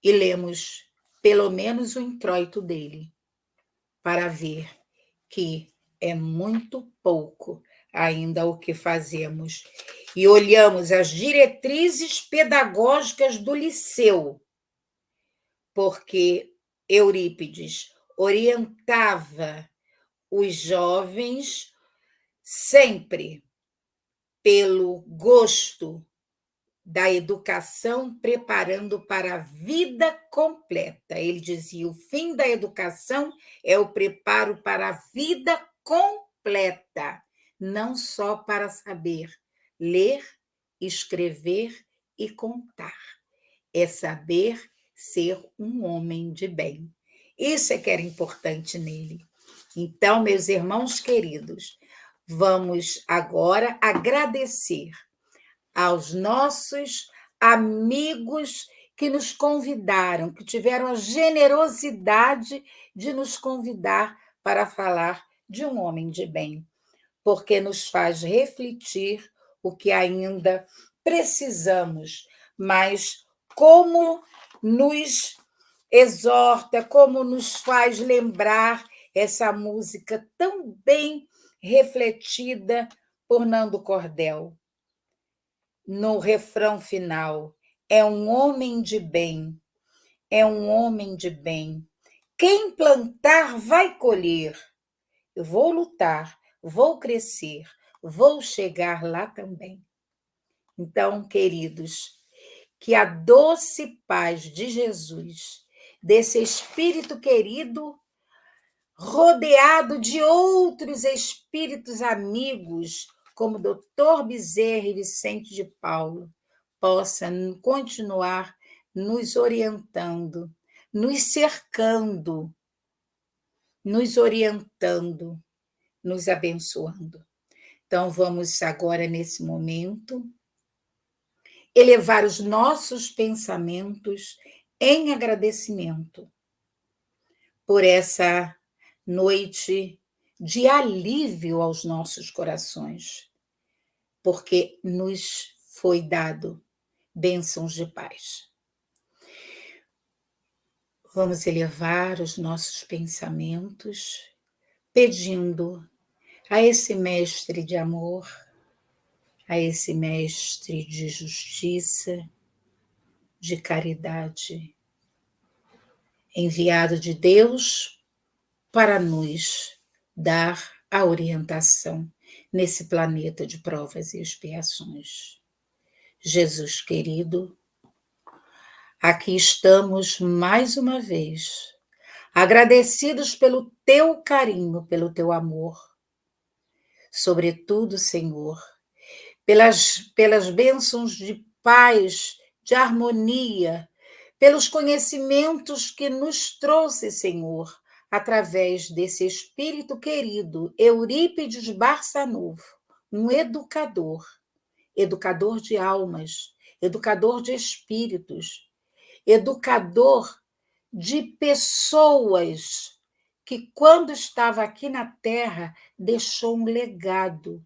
S2: e lemos pelo menos o introito dele, para ver que é muito pouco ainda o que fazemos. E olhamos as diretrizes pedagógicas do liceu, porque Eurípides orientava os jovens sempre pelo gosto da educação, preparando para a vida completa. Ele dizia, o fim da educação é o preparo para a vida completa, não só para saber ler, escrever e contar. É saber ser um homem de bem. Isso é que era importante nele. Então, meus irmãos queridos, vamos agora agradecer aos nossos amigos que nos convidaram, que tiveram a generosidade de nos convidar para falar de um homem de bem, porque nos faz refletir o que ainda precisamos, mas como nos exorta, como nos faz lembrar essa música tão bem refletida por Nando Cordel. No refrão final, é um homem de bem, é um homem de bem. Quem plantar vai colher. Eu vou lutar, vou crescer, vou chegar lá também. Então, queridos, que a doce paz de Jesus, desse Espírito querido, rodeado de outros espíritos amigos, como Dr. Bezerra e Vicente de Paulo, possa continuar nos orientando, nos cercando, nos orientando, nos abençoando. Então, vamos agora, nesse momento, elevar os nossos pensamentos em agradecimento por essa noite de alívio aos nossos corações, porque nos foi dado bênçãos de paz. Vamos elevar os nossos pensamentos, pedindo a esse mestre de amor, a esse mestre de justiça, de caridade, enviado de Deus para nos dar a orientação nesse planeta de provas e expiações. Jesus querido, aqui estamos mais uma vez, agradecidos pelo teu carinho, pelo teu amor. Sobretudo, Senhor, pelas bênçãos de paz, de harmonia, pelos conhecimentos que nos trouxe, Senhor, através desse Espírito querido, Eurípides Barçanufo, um educador de almas, educador de espíritos, educador de pessoas que, quando estava aqui na Terra, deixou um legado.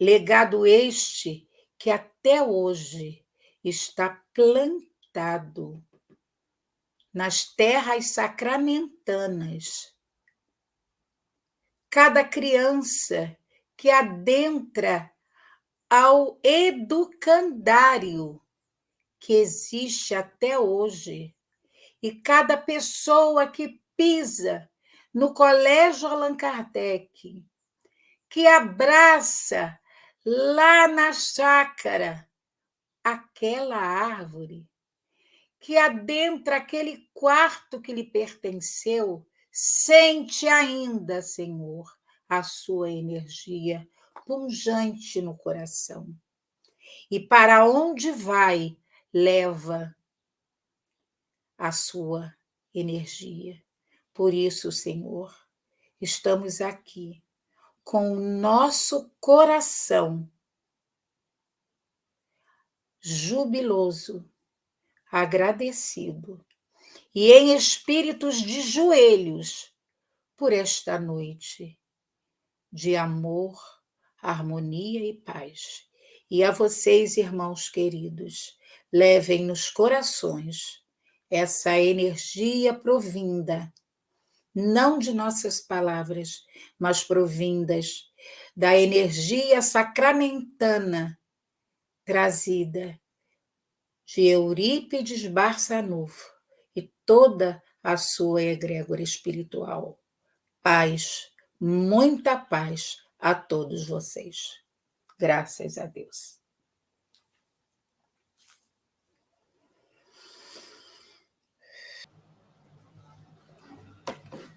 S2: Legado este que até hoje está plantado nas terras sacramentanas. Cada criança que adentra ao educandário que existe até hoje, e cada pessoa que pisa no Colégio Allan Kardec, que abraça lá na chácara aquela árvore, que adentra aquele quarto que lhe pertenceu, sente ainda, Senhor, a sua energia pungente no coração. E para onde vai, leva a sua energia. Por isso, Senhor, estamos aqui com o nosso coração jubiloso, agradecido e em espíritos de joelhos por esta noite de amor, harmonia e paz. E a vocês, irmãos queridos, levem nos corações essa energia provinda, não de nossas palavras, mas provindas da energia sacramentana trazida de Eurípides Barçanufo e toda a sua egrégora espiritual. Paz, muita paz a todos vocês. Graças a Deus.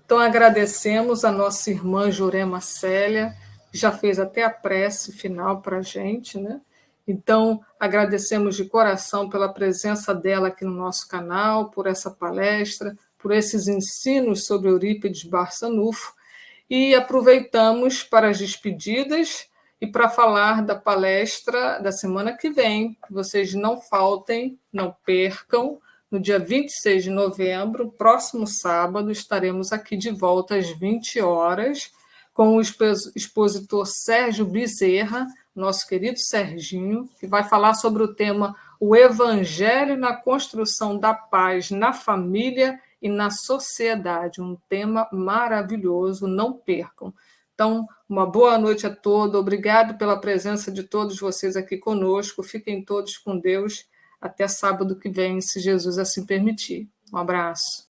S1: Então, agradecemos a nossa irmã Jurema Célia, que já fez até a prece final para a gente, né? Então, agradecemos de coração pela presença dela aqui no nosso canal, por essa palestra, por esses ensinos sobre Eurípides Barçanufo, e aproveitamos para as despedidas e para falar da palestra da semana que vem. Vocês não faltem, não percam. No dia 26 de novembro, próximo sábado, estaremos aqui de volta às 20 horas com o expositor Sérgio Bezerra, nosso querido Serginho, que vai falar sobre o tema O Evangelho na Construção da Paz na Família e na Sociedade. Um tema maravilhoso, não percam. Então, uma boa noite a todos, obrigado pela presença de todos vocês aqui conosco, fiquem todos com Deus, até sábado que vem, se Jesus assim permitir. Um abraço.